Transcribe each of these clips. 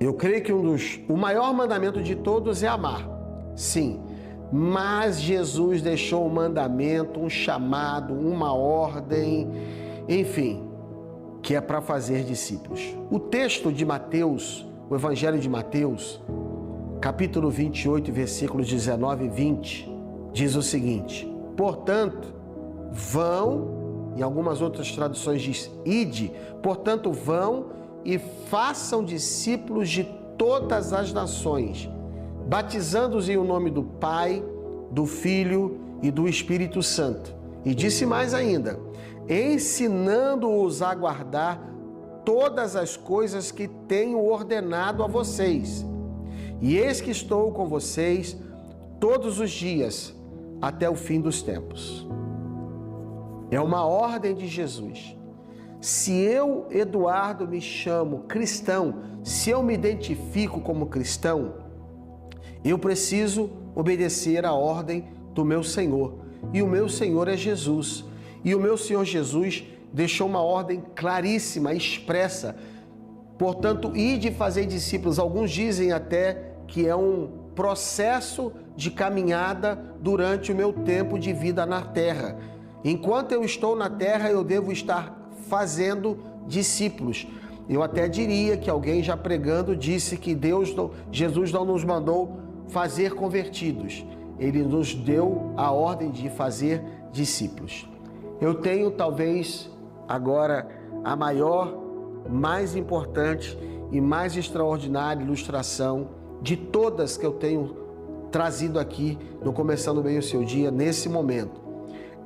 Eu creio que o maior mandamento de todos é amar. Sim, mas Jesus deixou um mandamento, um chamado, uma ordem, enfim, que é para fazer discípulos. O texto de Mateus, o Evangelho de Mateus, capítulo 28, versículos 19 e 20, diz o seguinte: portanto, vão, em algumas outras traduções diz ide, portanto, vão e façam discípulos de todas as nações, batizando-os em o nome do Pai, do Filho e do Espírito Santo. E disse mais ainda: ensinando-os a guardar todas as coisas que tenho ordenado a vocês. E eis que estou com vocês todos os dias, até o fim dos tempos. É uma ordem de Jesus. Se eu, Eduardo, me chamo cristão, se eu me identifico como cristão, eu preciso obedecer à ordem do meu Senhor. E o meu Senhor é Jesus. E o meu Senhor Jesus deixou uma ordem claríssima, expressa. Portanto, ide fazer discípulos. Alguns dizem até que é um processo de caminhada durante o meu tempo de vida na terra. Enquanto eu estou na terra, eu devo estar fazendo discípulos. Eu até diria que alguém já pregando disse que Jesus não nos mandou fazer convertidos. Ele nos deu a ordem de fazer discípulos. Eu tenho talvez agora a maior, mais importante e mais extraordinária ilustração de todas que eu tenho trazido aqui no Começando Bem o Seu Dia nesse momento.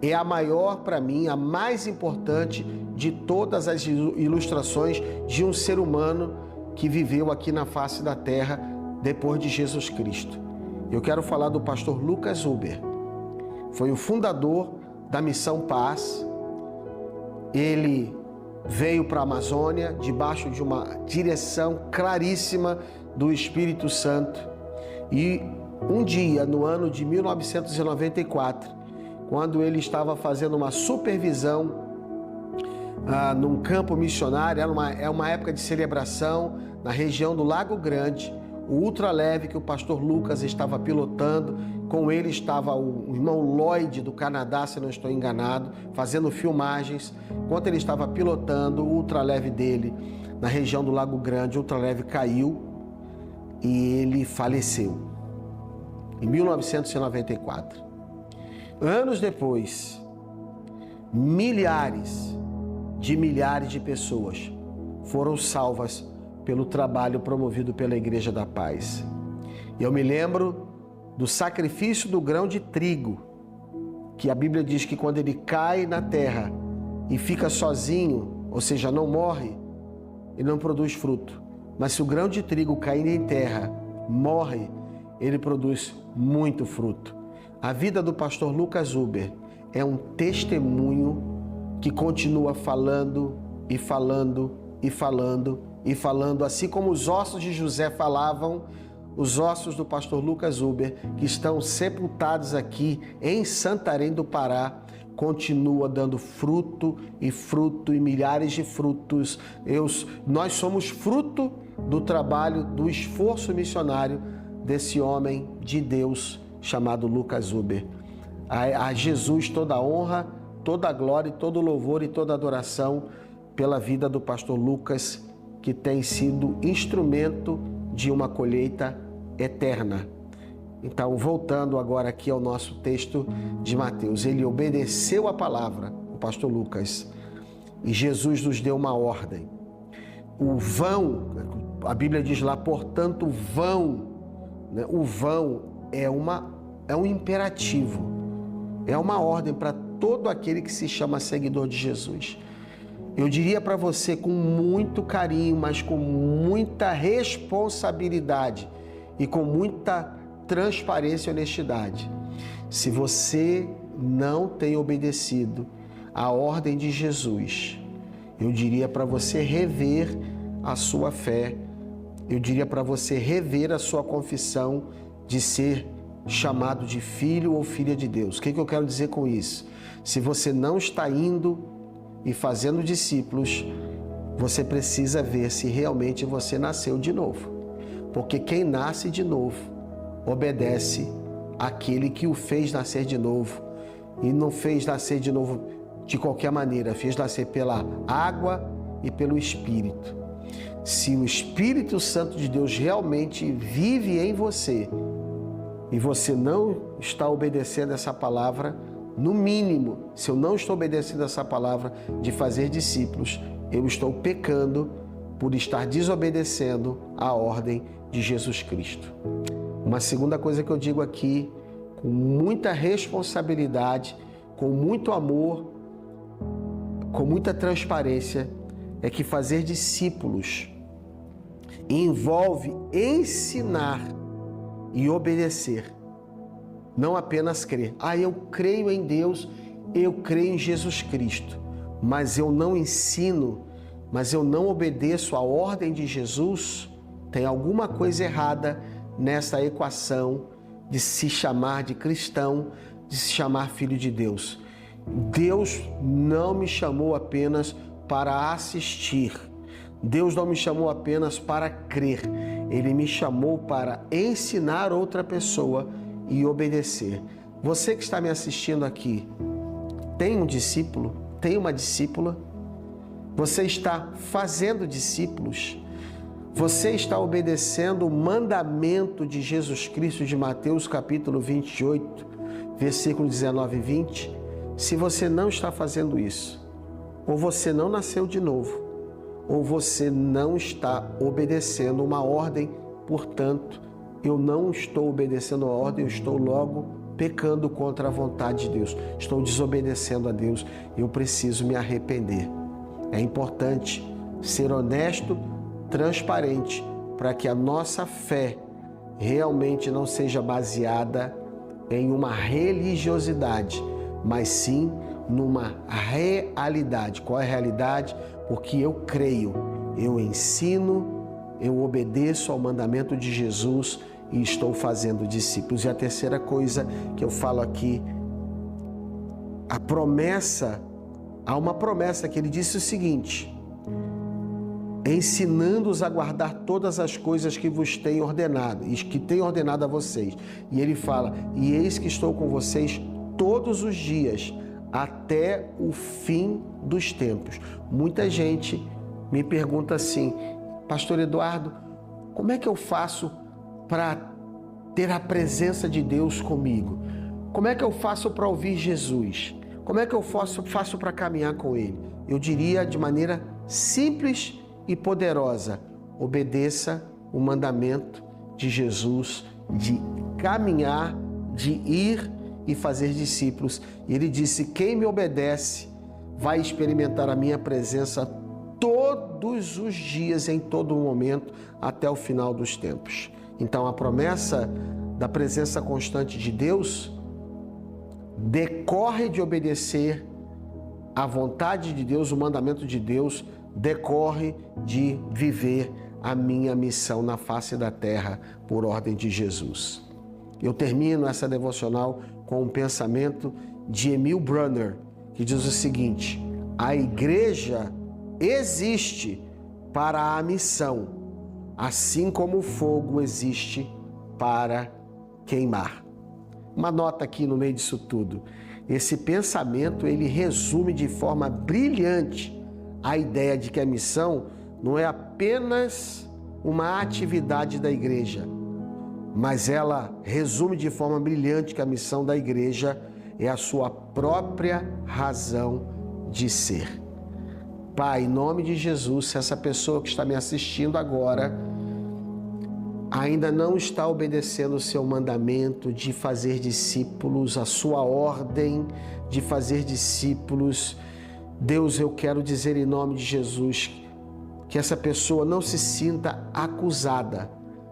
É a maior para mim, a mais importante de todas as ilustrações de um ser humano que viveu aqui na face da terra depois de Jesus Cristo. Eu quero falar do pastor Lucas Zuber. Foi o fundador da Missão Paz. Ele veio para a Amazônia debaixo de uma direção claríssima do Espírito Santo. E um dia, no ano de 1994, quando ele estava fazendo uma supervisão num campo missionário, é uma época de celebração na região do Lago Grande, o ultraleve que o pastor Lucas estava pilotando, com ele estava o irmão Lloyd do Canadá, se não estou enganado, fazendo filmagens. Enquanto ele estava pilotando o ultraleve dele na região do Lago Grande, o ultraleve caiu e ele faleceu em 1994. Anos depois, milhares de pessoas foram salvas pelo trabalho promovido pela Igreja da Paz. Eu me lembro do sacrifício do grão de trigo, que a Bíblia diz que quando ele cai na terra e fica sozinho, ou seja, não morre, ele não produz fruto. Mas se o grão de trigo cair em terra, morre, ele produz muito fruto. A vida do pastor Lucas Zuber é um testemunho que continua falando e falando e falando e falando, assim como os ossos de José falavam, os ossos do pastor Lucas Zuber, que estão sepultados aqui em Santarém do Pará, continua dando fruto e milhares de frutos. Nós somos fruto do trabalho, do esforço missionário desse homem de Deus chamado Lucas Zuber. A Jesus toda a honra, toda a glória, todo o louvor e toda a adoração pela vida do pastor Lucas, que tem sido instrumento de uma colheita eterna. Então, voltando agora aqui ao nosso texto de Mateus, ele obedeceu a palavra, o pastor Lucas, e Jesus nos deu uma ordem. O vão, a Bíblia diz lá, portanto, vão, né? O vão é um imperativo, é uma ordem para todo aquele que se chama seguidor de Jesus. Eu diria para você com muito carinho, mas com muita responsabilidade e com muita transparência e honestidade. Se você não tem obedecido à ordem de Jesus, eu diria para você rever a sua fé, eu diria para você rever a sua confissão de ser chamado de filho ou filha de Deus. O que eu quero dizer com isso? Se você não está indo e fazendo discípulos, você precisa ver se realmente você nasceu de novo. porque quem nasce de novo obedece àquele que o fez nascer de novo. E não fez nascer de novo de qualquer maneira, fez nascer pela água e pelo Espírito. Se o Espírito Santo de Deus realmente vive em você e você não está obedecendo essa palavra, no mínimo, se eu não estou obedecendo essa palavra de fazer discípulos, eu estou pecando por estar desobedecendo a ordem de Jesus Cristo. Uma segunda coisa que eu digo aqui, com muita responsabilidade, com muito amor, com muita transparência, é que fazer discípulos envolve ensinar e obedecer, não apenas crer. Eu creio em Deus, eu creio em Jesus Cristo, mas eu não ensino, mas eu não obedeço a ordem de Jesus. Tem alguma coisa errada nessa equação de se chamar de cristão, de se chamar filho de Deus. Deus não me chamou apenas para assistir. Deus não me chamou apenas para crer. Ele me chamou para ensinar outra pessoa e obedecer. Você que está me assistindo aqui, tem um discípulo? Tem uma discípula? Você está fazendo discípulos? Você está obedecendo o mandamento de Jesus Cristo de Mateus capítulo 28, versículo 19 e 20? Se você não está fazendo isso, ou você não nasceu de novo, ou você não está obedecendo uma ordem, portanto, eu não estou obedecendo a ordem, eu estou logo pecando contra a vontade de Deus, estou desobedecendo a Deus, eu preciso me arrepender. É importante ser honesto, transparente, para que a nossa fé realmente não seja baseada em uma religiosidade, mas sim numa realidade. Qual é a realidade? Porque eu creio, eu ensino, eu obedeço ao mandamento de Jesus e estou fazendo discípulos. E a terceira coisa que eu falo aqui, há uma promessa que ele disse o seguinte: ensinando-os a guardar todas as coisas que vos tenho ordenado, e que tenho ordenado a vocês. E ele fala: e eis que estou com vocês todos os dias, até o fim dos tempos. Muita gente me pergunta assim: Pastor Eduardo, como é que eu faço para ter a presença de Deus comigo? Como é que eu faço para ouvir Jesus? Como é que eu faço para caminhar com Ele? Eu diria de maneira simples e poderosa: obedeça o mandamento de Jesus de caminhar, de ir e fazer discípulos. E ele disse: quem me obedece vai experimentar a minha presença todos os dias, em todo momento, até o final dos tempos. Então a promessa da presença constante de Deus decorre de obedecer à vontade de Deus, o mandamento de Deus, decorre de viver a minha missão na face da terra por ordem de Jesus. Eu termino essa devocional com um pensamento de Emil Brunner, que diz o seguinte: a igreja existe para a missão, assim como o fogo existe para queimar. Uma nota aqui no meio disso tudo. Esse pensamento, ele resume de forma brilhante a ideia de que a missão não é apenas uma atividade da igreja, mas ela resume de forma brilhante que a missão da igreja é a sua própria razão de ser. Pai, em nome de Jesus, se essa pessoa que está me assistindo agora ainda não está obedecendo o seu mandamento de fazer discípulos, a sua ordem de fazer discípulos, Deus, eu quero dizer em nome de Jesus que essa pessoa não se sinta acusada,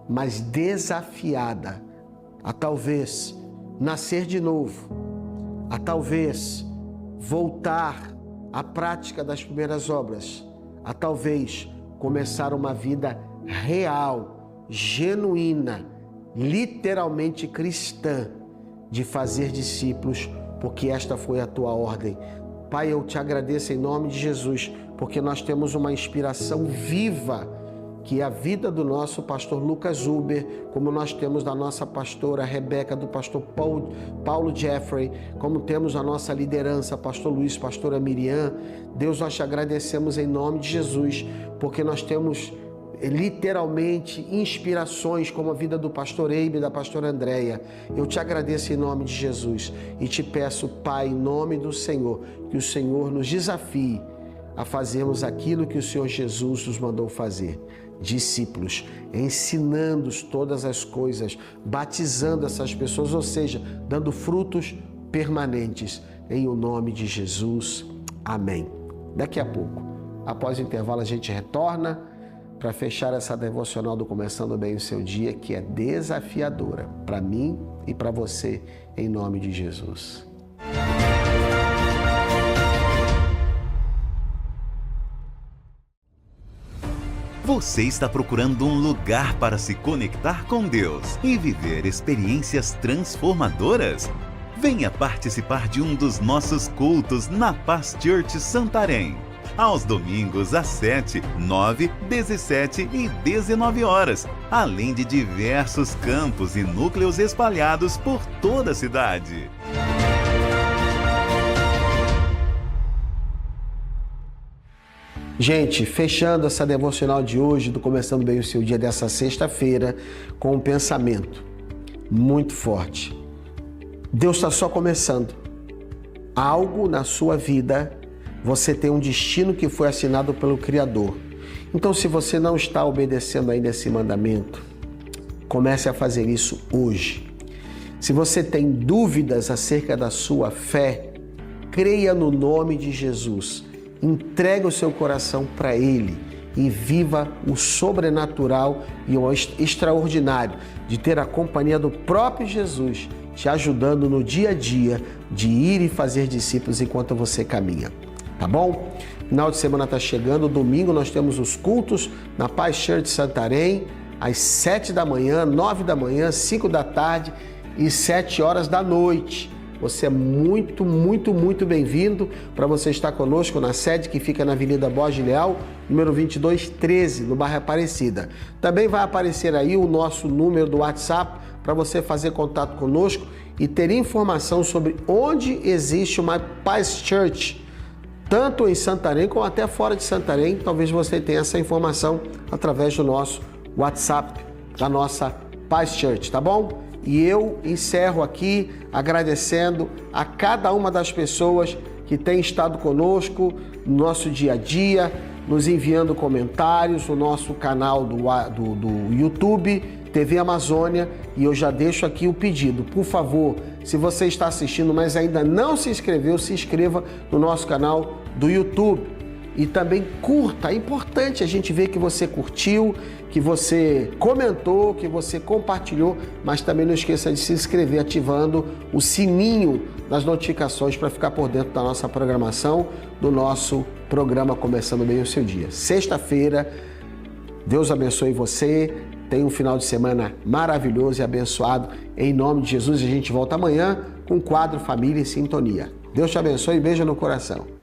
mas desafiada a talvez nascer de novo, a talvez voltar à prática das primeiras obras, a talvez começar uma vida real, genuína, literalmente cristã, de fazer discípulos, porque esta foi a tua ordem. Pai, eu te agradeço em nome de Jesus, porque nós temos uma inspiração viva que a vida do nosso pastor Lucas Huber, como nós temos da nossa pastora Rebeca, do pastor Paulo Jeffrey, como temos a nossa liderança, pastor Luiz, pastora Miriam, Deus, nós te agradecemos em nome de Jesus, porque nós temos literalmente inspirações como a vida do pastor Eibe e da pastora Andréia. Eu te agradeço em nome de Jesus e te peço, Pai, em nome do Senhor, que o Senhor nos desafie a fazermos aquilo que o Senhor Jesus nos mandou fazer. Discípulos, ensinando-os todas as coisas, batizando essas pessoas, ou seja, dando frutos permanentes. Em o nome de Jesus. Amém. Daqui a pouco, após o intervalo, a gente retorna para fechar essa devocional do Começando Bem o Seu Dia, que é desafiadora para mim e para você, em nome de Jesus. Você está procurando um lugar para se conectar com Deus e viver experiências transformadoras? Venha participar de um dos nossos cultos na Paz Church Santarém. Aos domingos às 7, 9, 17 e 19 horas, além de diversos campos e núcleos espalhados por toda a cidade. Gente, fechando essa devocional de hoje, do Começando Bem o Seu Dia dessa sexta-feira, com um pensamento muito forte. Deus está só começando. Algo na sua vida, você tem um destino que foi assinado pelo Criador. Então, se você não está obedecendo ainda esse mandamento, comece a fazer isso hoje. Se você tem dúvidas acerca da sua fé, creia no nome de Jesus. Entregue o seu coração para Ele e viva o sobrenatural e o extraordinário de ter a companhia do próprio Jesus te ajudando no dia a dia de ir e fazer discípulos enquanto você caminha. Tá bom? Final de semana está chegando, domingo nós temos os cultos na Paz Church Santarém, às 7 da manhã, 9 da manhã, 5 da tarde e 7 horas da noite. Você é muito bem-vindo para você estar conosco na sede que fica na Avenida Borges Leal, número 2213, no bairro Aparecida. Também vai aparecer aí o nosso número do WhatsApp para você fazer contato conosco e ter informação sobre onde existe uma Paz Church, tanto em Santarém como até fora de Santarém. Talvez você tenha essa informação através do nosso WhatsApp, da nossa Paz Church, tá bom? E eu encerro aqui agradecendo a cada uma das pessoas que tem estado conosco no nosso dia a dia, nos enviando comentários no nosso canal do YouTube, TV Amazônia. E eu já deixo aqui o pedido, por favor, se você está assistindo, mas ainda não se inscreveu, se inscreva no nosso canal do YouTube. E também curta, é importante a gente ver que você curtiu, que você comentou, que você compartilhou, mas também não esqueça de se inscrever ativando o sininho das notificações para ficar por dentro da nossa programação, do nosso programa Começando Bem o Seu Dia. Sexta-feira, Deus abençoe você, tenha um final de semana maravilhoso e abençoado. Em nome de Jesus, a gente volta amanhã com o quadro Família em Sintonia. Deus te abençoe e beijo no coração.